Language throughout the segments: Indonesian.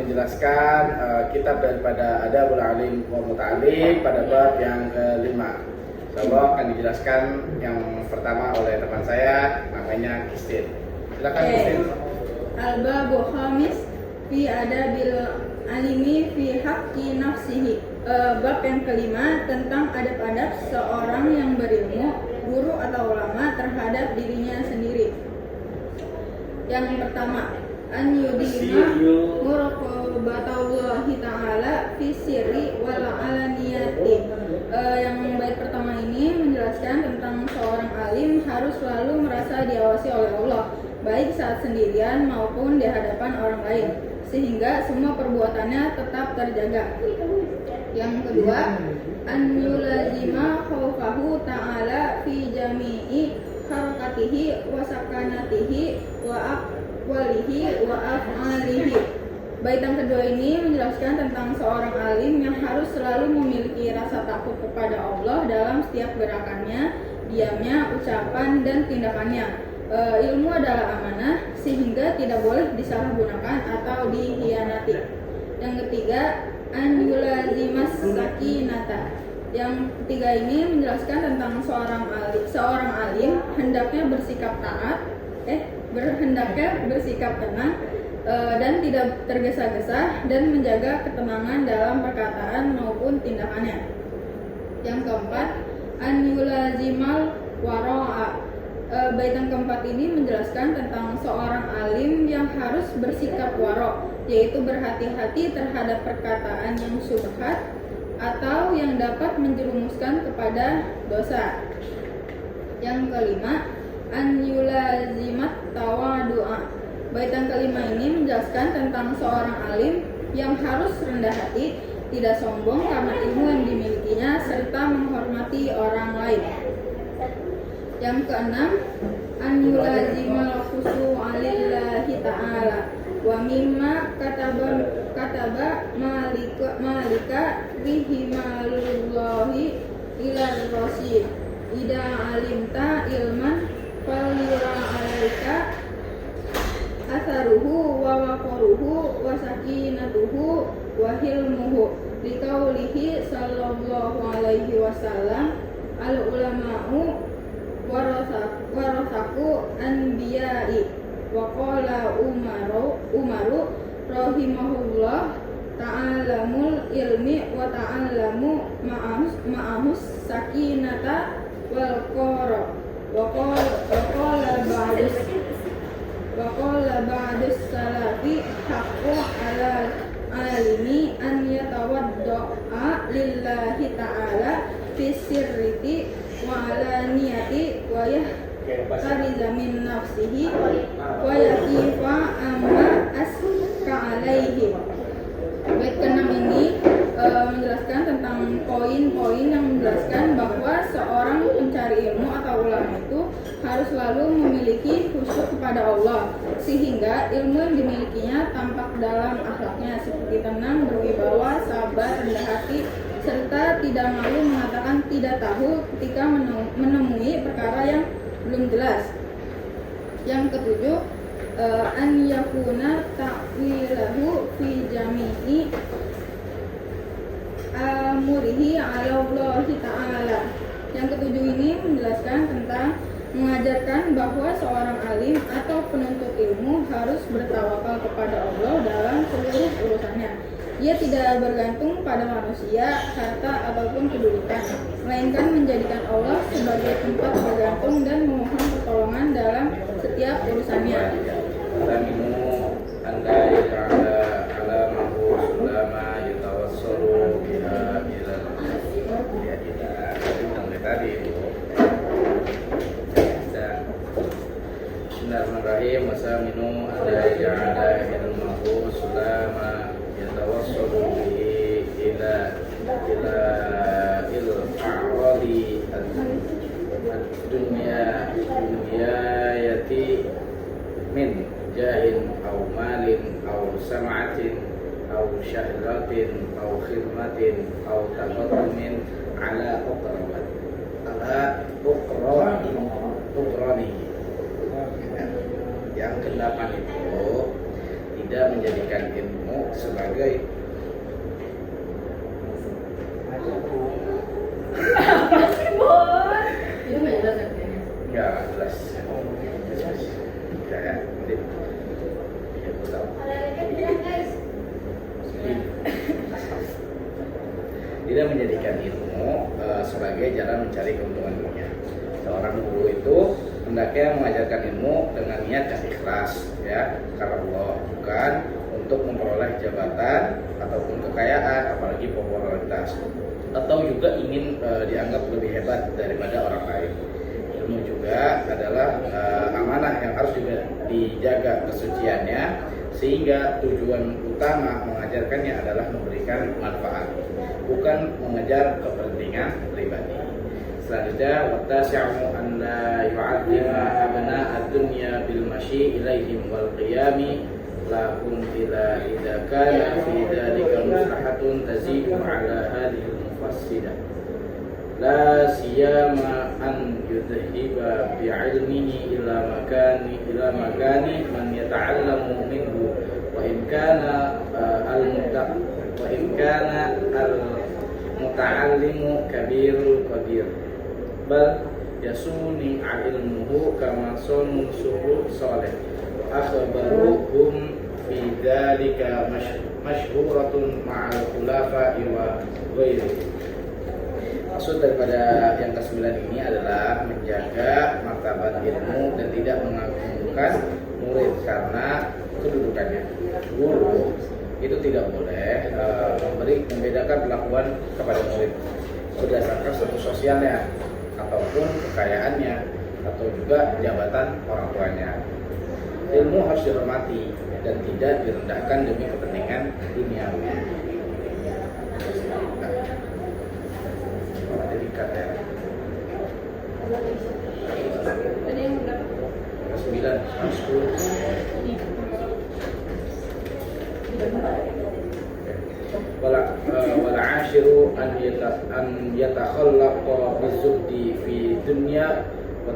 menjelaskan kitab daripada Adabul Alim wa Muta'allim pada bab yang kelima. Insyaallah akan dijelaskan yang pertama oleh teman saya, namanya Kistin. Silakan Kistin. Al-babu khamis fi adabil alimi fi haqqi nafsihi. Bab yang kelima tentang adab-adab seorang yang berilmu, guru atau ulama terhadap dirinya sendiri. Yang pertama, an yudima muraqabatallahi ta'ala fi sirri wal alaniyati. Yang bait pertama ini menjelaskan tentang seorang alim harus selalu merasa diawasi oleh Allah, baik saat sendirian maupun di hadapan orang lain, sehingga semua perbuatannya tetap terjaga. Yang kedua, an yulazima khaufahu ta'ala fi jami'i harakatihi wa sakanatihi wa aqwalihi wa af'alihi. Bait yang kedua ini menjelaskan tentang seorang alim yang harus selalu memiliki rasa takut kepada Allah dalam setiap gerakannya, diamnya, ucapan, dan tindakannya. Ilmu adalah amanah sehingga tidak boleh disalahgunakan atau dikhianati. Yang ketiga, an yulazimas sakinata. Yang ketiga ini menjelaskan tentang seorang alim hendaknya bersikap bersikap tenang dan tidak tergesa-gesa dan menjaga ketenangan dalam perkataan maupun tindakannya. Yang keempat, an yulazimal wara'a. Bait yang keempat ini menjelaskan tentang seorang alim yang harus bersikap waro', yaitu berhati-hati terhadap perkataan yang syubhat atau yang dapat menjerumuskan kepada dosa. Yang kelima, an yulazimat tawadu'a. Bait yang kelima ini menjelaskan tentang seorang alim yang harus rendah hati, tidak sombong karena ilmu yang dimilikinya, serta menghormati orang lain. Yang keenam, an yulazimal khushu'a lillahi ta'ala wa mimma kataba malika bihimalullahi ilar rasid ida alimta ilman falira alaika atharuhu wa waqaruhu wa sakinatuhu wa hilmuhu liqaulihi sallallahu alaihi wasallam al ulama'u warasaku anbiya'i wa qala umaru rahimahullah ta'alamul ilmi wa ta'alamu ma'ahus sakinata wal qara wa qala ba'dus salafi haqqu ala alimi an yatawadda'a lillahi ta'ala fi sirriti wa alaniyati wa yahtariza min nafsihi wa yakifa amma aska alaihi. Bait ke-6 ini menjelaskan tentang poin-poin yang menjelaskan bahwa seorang pencari ilmu atau ulama itu harus selalu memiliki khusyuk kepada Allah, sehingga ilmu yang dimilikinya tampak dalam akhlaknya seperti tenang, berwibawa, sabar, rendah hati, serta tidak malu mengatakan tidak tahu ketika menemui perkara yang belum jelas. Yang ketujuh, an yakuna ta'wilahu fi jami'i amurihi ala Allah ta'ala. Yang ketujuh ini menjelaskan tentang mengajarkan bahwa seorang alim atau penuntut ilmu harus bertawakal kepada Allah dalam seluruh urusannya. Ia tidak bergantung pada manusia, harta, ataupun kedudukan, melainkan menjadikan Allah sebagai tempat bergantung dan memohon pertolongan dalam setiap urusannya. Bismillahirrahmanirrahim. Wasaminu ada ja'ala ilmahu sulama yatawassulu bihi ila il-a'radi ad-dunyayati min jahin aw malin aw sam'atin aw syahratin aw khidmatin aw taqaddumin ala uqrani. Yang ke-8 itu tidak menjadikan ilmu sebagai tidak menjadikan ilmu sebagai jalan mencari keuntungan dunia. Seorang guru itu hendaknya mengajarkan ilmu dengan niat yang ikhlas, ya, karena Allah, bukan untuk memperoleh jabatan ataupun kekayaan, apalagi popularitas, atau juga ingin dianggap lebih hebat daripada orang lain. Ilmu juga adalah amanah yang harus juga dijaga kesuciannya, sehingga tujuan utama mengajarkannya adalah memberikan manfaat, bukan mengejar kepentingan pribadi. Selanjutnya, wattasi'u an la yu'adzima abna ad-dunya bil masyi ilaihim wal qiyami lahum idza kana fi dzalika maslahatun tazidu ala hadhihi al-mufassidah. La siyama an yudhiba bi'ilmihi ila makani man yata'allamu minhu wa in kana al-muta'allimu kabirul qadir bal yasuni ilmuhu kama sunu suhu salih akhbaruhum fi dzalika masyhuratun ma'al khulafa'i wa ghairihi. Maksud daripada yang ke-9 ini adalah menjaga martabat ilmu dan tidak mengagungkan murid karena kedudukannya. Guru itu tidak boleh membedakan perlakuan kepada murid berdasarkan status sosialnya ataupun kekayaannya atau juga jabatan orang tuanya. Ilmu harus dihormati dan tidak direndahkan demi kepentingan duniawi. Jadi Tadi yang berapa? 9, 10. Wal ashiru an yatakhallaqa bizuhdi fi dunya wa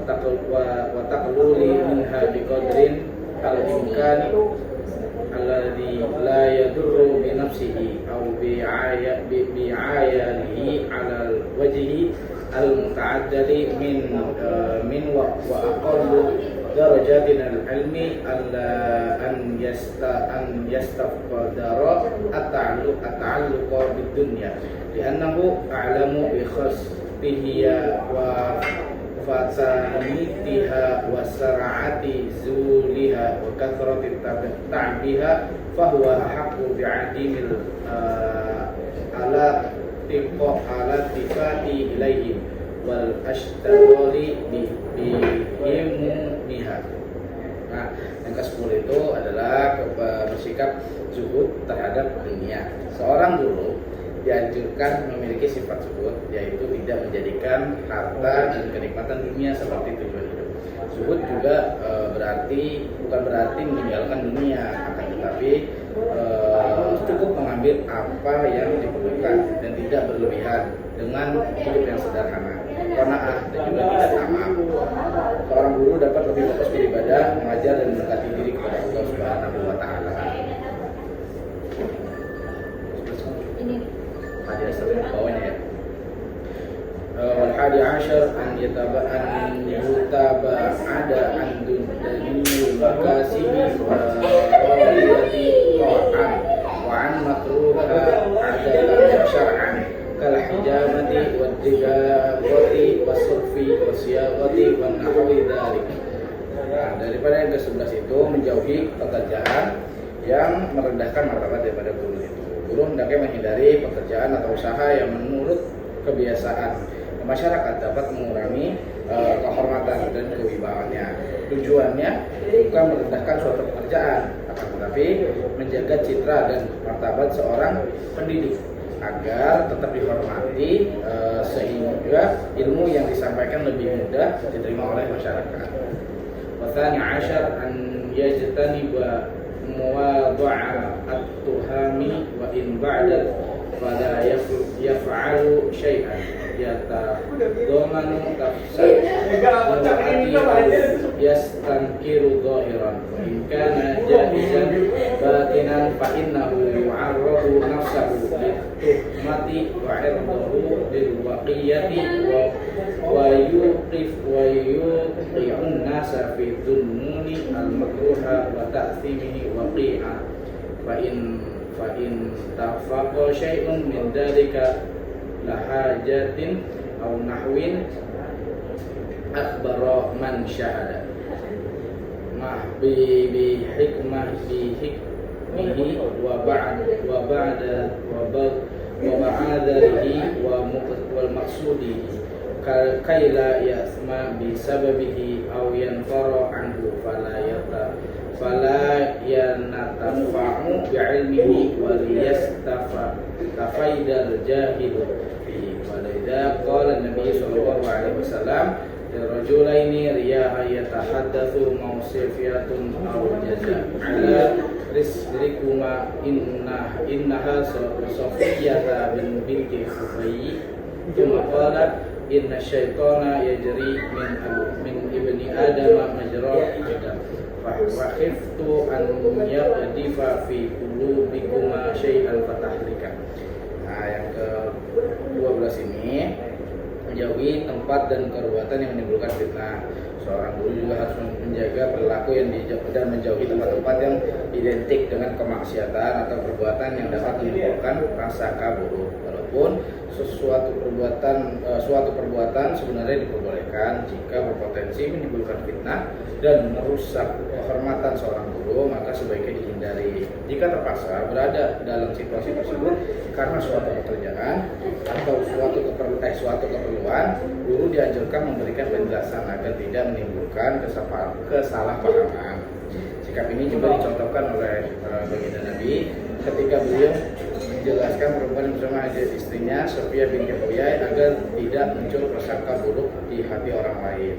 taqluli minha biqadrin al-imkani alladhi la yadurru bi nafsihi aw bi'ayalihi 'ala al-wajhi al-muta'addali min wa aqallu darajatin al-ilmi an yastafqadara at-ta'alluqa bid-dunya li'annahu a'lamu bi khasbihi wa fatanitiha wa sar'ati zuliha wa kathrati ta'biha fahuwa haqqu bi'adimil ala tifati ilaihim wal ashtagoli bihimmiha. Nah, yang ke-10 itu adalah bersikap zuhud terhadap dunia. Seorang guru dianjurkan memiliki sifat zuhud, yaitu tidak menjadikan harta dan kenikmatan dunia seperti tujuan hidup. Zuhud juga bukan berarti meninggalkan dunia, akan tetapi cukup mengambil apa yang diperlukan dan tidak berlebihan dengan hidup yang sederhana, qanaah dan juga tidak tamak. Seorang guru dapat lebih fokus beribadah, mengajar dan mendekati diri kepada Allah Subhanahu wa taala. Ini Hadiah sampai bawahnya ya. Wal hadi ashar an yutaba ada an dunil makasibi wa radiyati ta'an wa an makruha adalan syar'an kal hijamati wad digawati wasurfi wasyagati wan nahwi dzalik. Nah, daripada yang ke-11 itu menjauhi pekerjaan yang merendahkan martabat daripada guru itu. Guru hendaknya menghindari pekerjaan atau usaha yang menurut kebiasaan masyarakat dapat mengurangi kehormatan dan kewibawaannya. Tujuannya bukan merendahkan suatu pekerjaan, akan tetapi menjaga citra dan martabat seorang pendidik agar tetap dihormati sehingga ilmu yang disampaikan lebih mudah diterima oleh masyarakat. Wathani ashar an yajtaniba muwadha'a at-tuhami wa in ba'da fala yaf'alu syai'an yatadhamanu yastankiru dhahiran wa in kana jaizan batinan fa innahu yu'arradu nafsahu lituhmati wa 'irdahu lil waqiyati wa yuqi'un nasa fi dhununi al-makruha wa ta'thimihi waqi'a fa in tafaqa syai'un min dhalika lahajatin aw nahwin akhbara man syahada ma bi hikmihi wa ba'adarihi wal maqsudihi kai la yasma bi sababihi aw yanfara anhu fala yanatafa'u bi ilmihi wa liyastafaidal jahilu fihi. Wa lidza qala Nabi sallallahu alaihi wasallam rajulaini riya'a yatahaddatsu mawsifiyatun aw jaza ala rizqikuma innaha safiyata binti Khufayy thumma qala inna syaitana yajri min ibni adama majra adam wa khiftu an yaqdifa fi qulubikuma syai'an fatahlika. Nah, yang ke-12 ini menjauhi tempat dan perbuatan yang menimbulkan fitnah. Seorang guru juga harus menjaga perilaku yang dan menjauhi tempat-tempat yang identik dengan kemaksiatan atau perbuatan yang dapat menimbulkan prasangka buruk. Walaupun suatu perbuatan sebenarnya diperbolehkan jika berpotensi menimbulkan fitnah dan merusak kehormatan seorang guru, maka sebaiknya dihindari. Jika terpaksa berada dalam situasi tersebut karena suatu pekerjaan atau suatu keperluan, guru dianjurkan memberikan penjelasan agar tidak menimbulkan kesalahpahaman. Sikap ini juga dicontohkan oleh baginda Nabi ketika beliau menjelaskan perempuan bersama istrinya Sofia binti Huyai agar tidak muncul prasangka buruk di hati orang lain.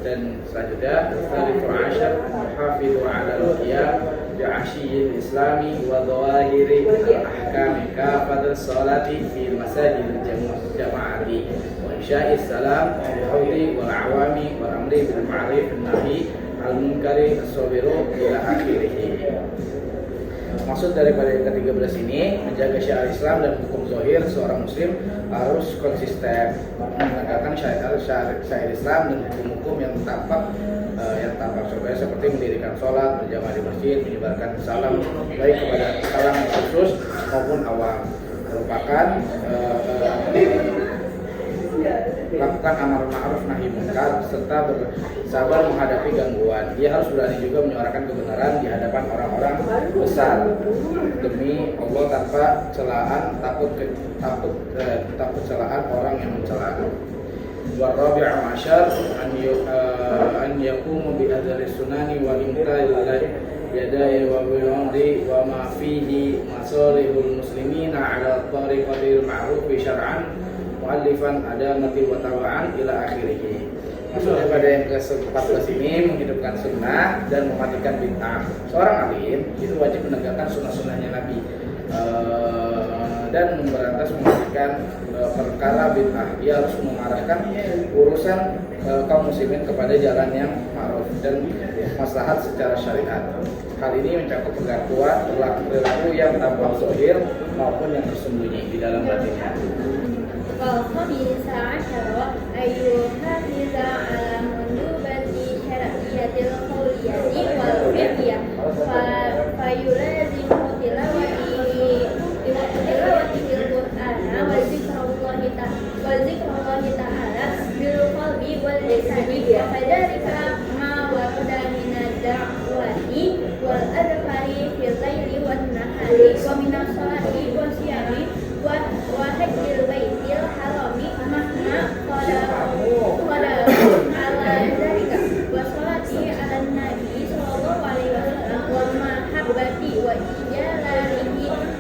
Dan selanjutnya Al-Thalith Ashar Muhafidhu ala al-qiyam bi'ashiyil islami wa dhawahiri al-ahkami kafat as-salati fi masajid jama'ati wa insya'is salam bihawli wal awami wal amri bil ma'rif nahi al-munkari as-sabiru ila akhirih. Maksud daripada yang ke-13 ini menjaga syiar Islam dan hukum zahir seorang muslim harus konsisten menegakkan syiar Islam dan hukum-hukum yang tampak supaya seperti mendirikan sholat berjamaah di masjid, menyebarkan salam baik kepada salam khusus maupun awam, merupakan lakukan amar ma'ruf nahi munkar serta bersabar menghadapi gangguan. Dia harus berani juga menyuarakan kebenaran di hadapan orang-orang besar demi Allah tanpa celaan, takut celaan orang yang mencela. Wa rabi'u asyar an yaqumu bi adzari sunani wa imtai yadai wa bi'amri wa ma fihi masalihul muslimina ala tariqatil ma'ruf syar'an mu'allifan adamati wa taba'an ila akhirih. Maksud daripada yang ke-14 ini menghidupkan sunnah dan mematikan bid'ah. Seorang alim itu wajib menegakkan sunnah-sunnahnya Nabi dan memberantas mematikan perkara bid'ah. Dia harus mengarahkan urusan kaum muslimin kepada jalan yang ma'ruf dan maslahat secara syariat. Hal ini mencakup perilaku yang tampak zahir maupun yang tersembunyi di dalam batinnya. والخامس عشر أن يحافظ على مندوبات شرعية القولية والفعلية فيلازم تلاوته القرآن وذكر الله تعالى بالقلب واللسان وكذلك ما ورد من الدعوة والأذكار في الليل والنهار ومن الصلاة والصيام وحج البيت الحرام مهما قال على ذلك والصلاة على النبي صلى الله عليه وسلم والمحبة وإجلاله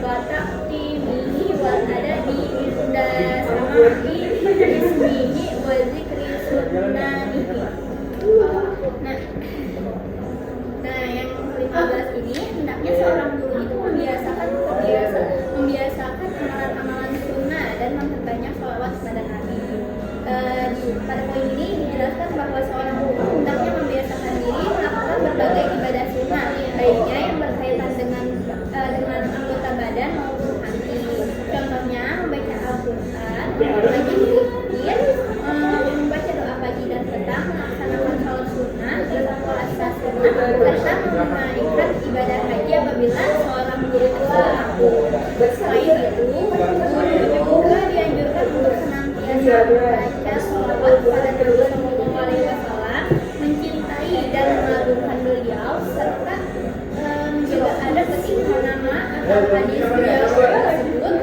وتقديمه والأدب عند سماع اسمه وذكر سننه. Nah, yang ke-15 ini hendaknya seorang guru itu membiasakan amalan-amalan sunnah dan memperbanyak sholawat kepada Nabi. Pada poin ini dijelaskan bahwa seorang guru hendaknya membiasakan diri melakukan berbagai ibadah sunnah, baiknya yang berkaitan dengan anggota badan maupun hati. Contohnya membaca Al-Quran, memperbanyak zikir, membaca doa pagi dan petang, melaksanakan sholat sunnah, puasa sunnah, serta menunaikan ibadah haji apabila seorang guru telah mampu. Selain itu, guru juga membaca sholawat pada Nabi Sallallahu Alaihi Wasallam, mencintai dan mengagungkan beliau, serta juga ada ketika nama atau hadis beliau tersebut,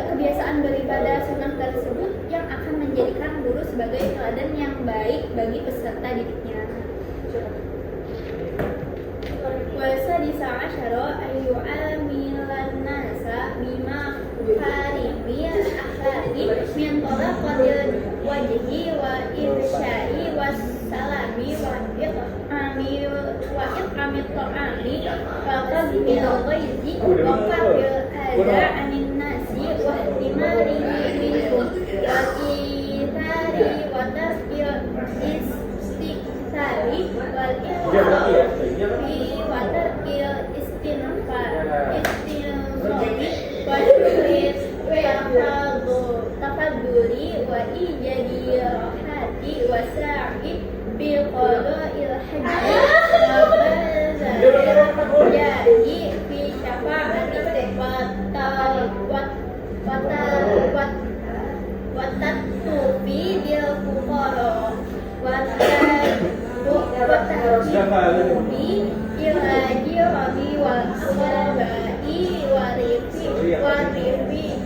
kebiasaan beribadah sunnah tersebut yang akan menjadikan guru sebagai teladan yang baik bagi peserta didiknya. Wasadisa asyara ayyu'amilan nasa bima harimil akhlaqi min talaqatil wajhi wa irsyai wassalami wa it'amit ta'ami wa qadbil ghaizi wa qadbil adha anin nasi wa ihtimalihi minhum wa ithari wa tasbil istiqsari wal ikhlaqi wa tarkil istinfari wa syurit tafaduri wa ijadi rahati wa sa'i bil qada'il haji wa bazal jadi fi syafa'ati wa tatufi bil fuqara wa tatufi ilaji rabi wal awabai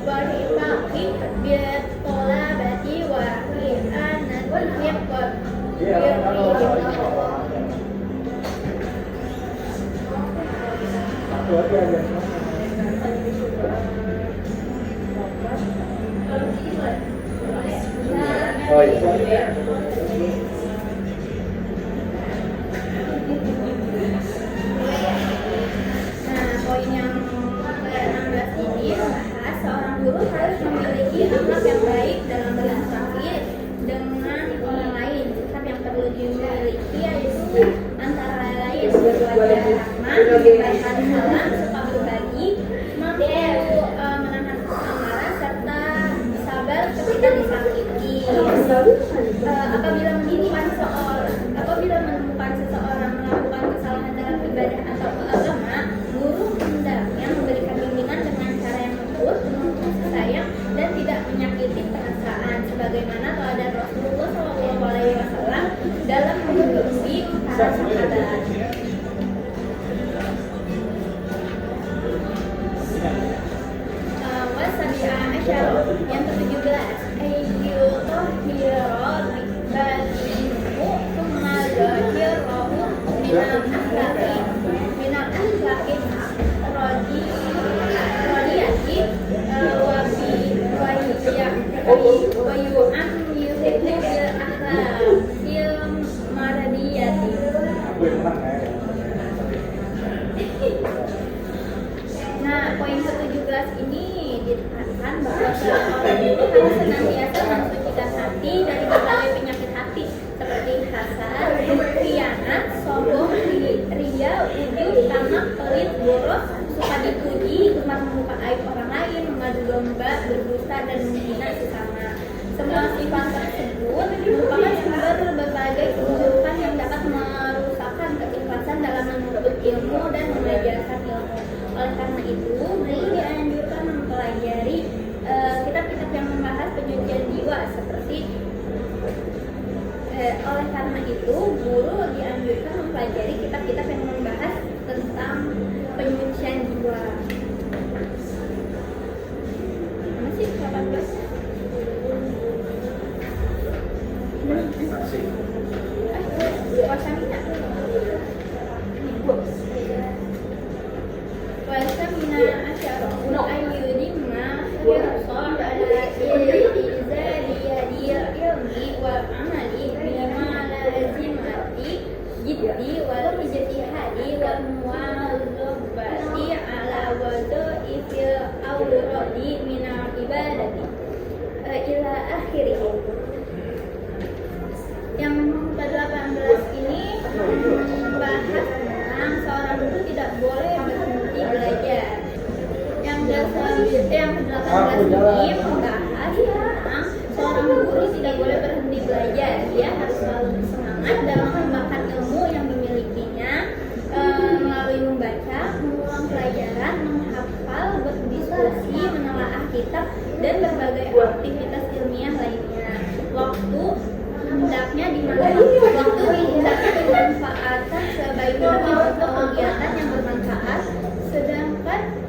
warifaqi bil tolabati wa i'anati wa Oh iya. Poin yang ke-16 ini membahas seorang guru harus memiliki akhlak yang baik dalam berinteraksi dengan orang lain. Sikap yang perlu dimiliki yaitu antara lain berwajah rahmah, memberikan salam, suka berbagi, mampu menahan amarah, serta sabar ketika disakiti. Apabila menemukan seseorang melakukan kesalahan dalam ibadah atau agama, guru hendaknya memberikan bimbingan dengan cara yang lembut, penuh kasih sayang, dan tidak menyakiti perasaan, sebagaimana teladan Rasulullah Shallallahu Alaihi Wasallam dalam membimbing para sahabat. Wasabi'a asyara yang ke-17 ayyutohhiro batimu thumma zahirahu minal akhlaqi radiyati wa yu'ammiru bil akhlaqil maradiyati. Nah, poin ke-17 ini ditekankan bahwa seorang itu harus senantiasa mensucikan hati dari berbagai penyakit hati seperti hasad, khianat, sombong, ria, ujub, tamak, pelit, boros, suka dipuji, gemar membuka aib orang lain, mengadu domba, berdusta, dan menghina sesama. Semua sifat tersebut merupakan sumber berbagai keburukan yang dapat merusakkan keikhlasan dalam menuntut ilmu dan mengajarkan ilmu. Oleh karena itu, guru dianjurkan mempelajari kitab-kitab yang membahas penyucian jiwa seperti oleh karena itu, guru dianjurkan mempelajari kitab-kitab yang membahas tentang penyucian jiwa. Masih 18? Wasamina asyara ayyudimma hirsa ala izadi ilmi wal amali bima lazimati jiddi wal ijtihadi wal muwazabati ala wada'ifil awradi minal ibadati ila akhirih. Yang ke-18 ini membahas tentang seorang guru tidak boleh berhenti belajar. Yang ke-18 ini membahas tentang seorang guru tidak boleh berhenti belajar. Dia harus selalu bersemangat dalam mengembangkan ilmu yang dimilikinya melalui membaca, mengulang pelajaran, menghafal, berdiskusi, menelaah kitab dan berbagai aktivitas ilmiah lainnya. Waktu hendaknya dimanfaatkan sebaik-baiknya untuk kegiatan yang bermanfaat, sedangkan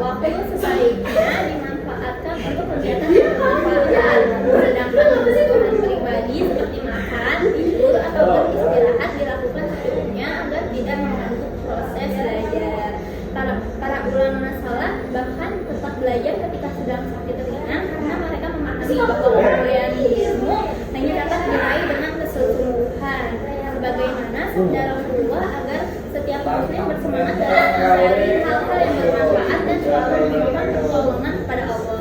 waktu sebaiknya dimanfaatkan untuk kegiatan yang bermanfaat, sedangkan kebutuhan pribadi seperti makan, tidur, atau beristirahat dilakukan secukupnya agar tidak mengganggu proses belajar. Para ulama salaf bahkan tetap belajar ketika sedang sakit ringan karena mereka memahami bahwa kemuliaan ilmu hanya dapat diraih dengan kesungguhan. Sebagaimana sabda Rasulullah agar setiap muslim bersemangat dalam mencari hal-hal yang bermanfaat dan selalu memohon pertolongan kepada Allah.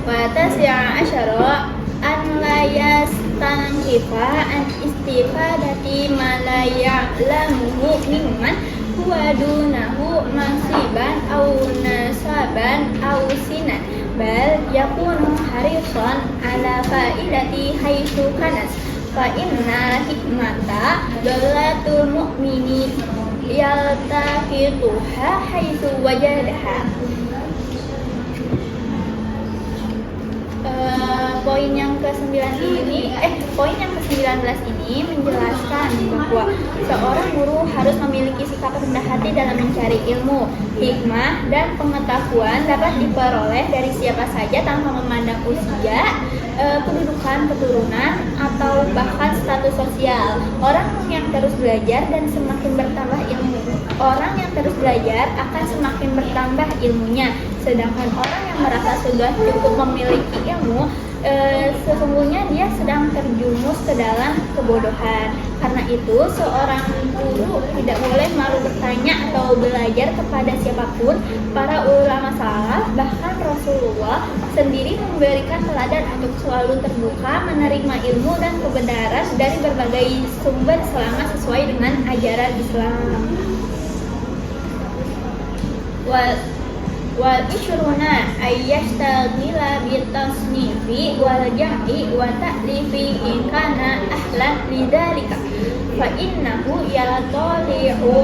Watasi'a asyara an la yastankifa an istifadati ma la ya'lamuhu mimman huwa dunahu nasiban aw nasaban aw sinan bal yakunu harisan ala faidati haitsu kanas fa inna hikmata dalatul mu'mini yaltaqituha haitsu wajadaha. Poin yang ke-19 ini menjelaskan bahwa seorang guru harus memiliki sikap rendah hati dalam mencari ilmu. Hikmah dan pengetahuan dapat diperoleh dari siapa saja tanpa memandang usia, kedudukan, keturunan, atau bahkan status sosial. Orang yang terus belajar dan semakin bertambah ilmu. Orang yang terus belajar akan semakin bertambah ilmunya. Sedangkan orang yang merasa sudah cukup memiliki ilmu, sesungguhnya dia sedang terjumus ke dalam kebodohan. Karena itu, seorang guru tidak boleh malu bertanya atau belajar kepada siapapun. Para ulama salaf, bahkan Rasulullah sendiri memberikan teladan untuk selalu terbuka menerima ilmu dan kebenaran dari berbagai sumber selama sesuai dengan ajaran Islam. Wal isyruna ayyashtagila bitasnifi wal jam'i wa ta'lifi in kana ahlan lidzalika fa innahu yatali'u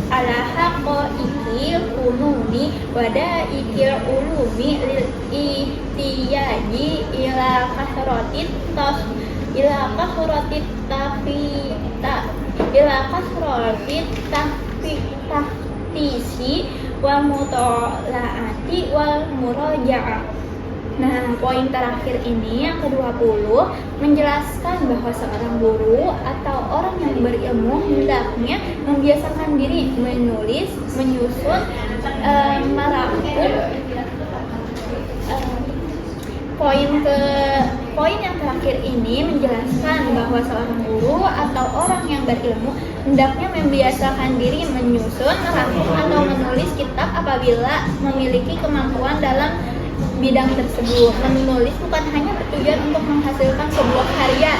ala haqaiqil fununi wa da'ikil ulumi lil ihtiyaji ila kasratit tahtisi wal mutolaati wal muraja'ah. Nah, poin terakhir ini yang ke-20 menjelaskan bahwa seorang guru atau orang yang berilmu hendaknya membiasakan diri menulis, menyusun, merangkum. Poin yang terakhir ini menjelaskan bahwa seorang guru atau orang yang berilmu hendaknya membiasakan diri menyusun, merangkum, atau menulis kitab apabila memiliki kemampuan dalam bidang tersebut. Menulis bukan hanya bertujuan untuk menghasilkan sebuah karya,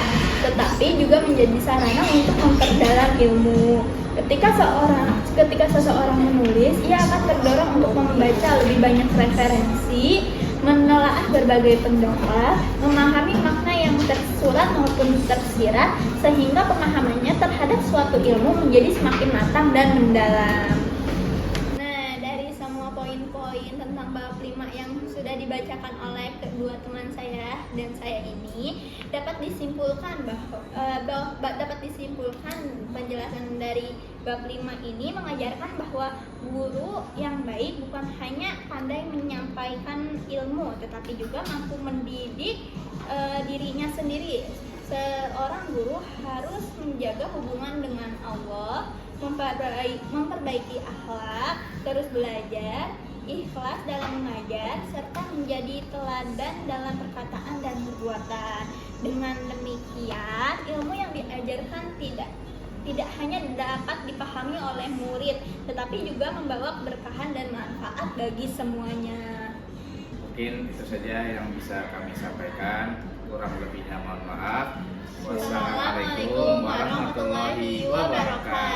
tetapi juga menjadi sarana untuk memperdalam ilmu. Ketika seseorang menulis, ia akan terdorong untuk membaca lebih banyak referensi, menelaah berbagai pendapat, memahami makna yang tersurat maupun tersirat, sehingga pemahamannya terhadap suatu ilmu menjadi semakin matang dan mendalam. Nah, dari semua poin-poin tentang bab 5 yang sudah dibacakan oleh kedua teman saya dan saya ini, dapat disimpulkan penjelasan dari bab 5 ini mengajarkan bahwa guru yang baik bukan hanya pandai menyampaikan ilmu, tetapi juga mampu mendidik dirinya sendiri. Seorang guru harus menjaga hubungan dengan Allah, memperbaiki akhlak, terus belajar, ikhlas dalam mengajar, serta menjadi teladan dalam perkataan dan perbuatan. Dengan demikian, ilmu yang diajarkan tidak tidak hanya dapat dipahami oleh murid, tetapi juga membawa keberkahan dan manfaat bagi semuanya. Mungkin itu saja yang bisa kami sampaikan. Kurang lebihnya mohon maaf. Wassalamualaikum warahmatullahi wabarakatuh.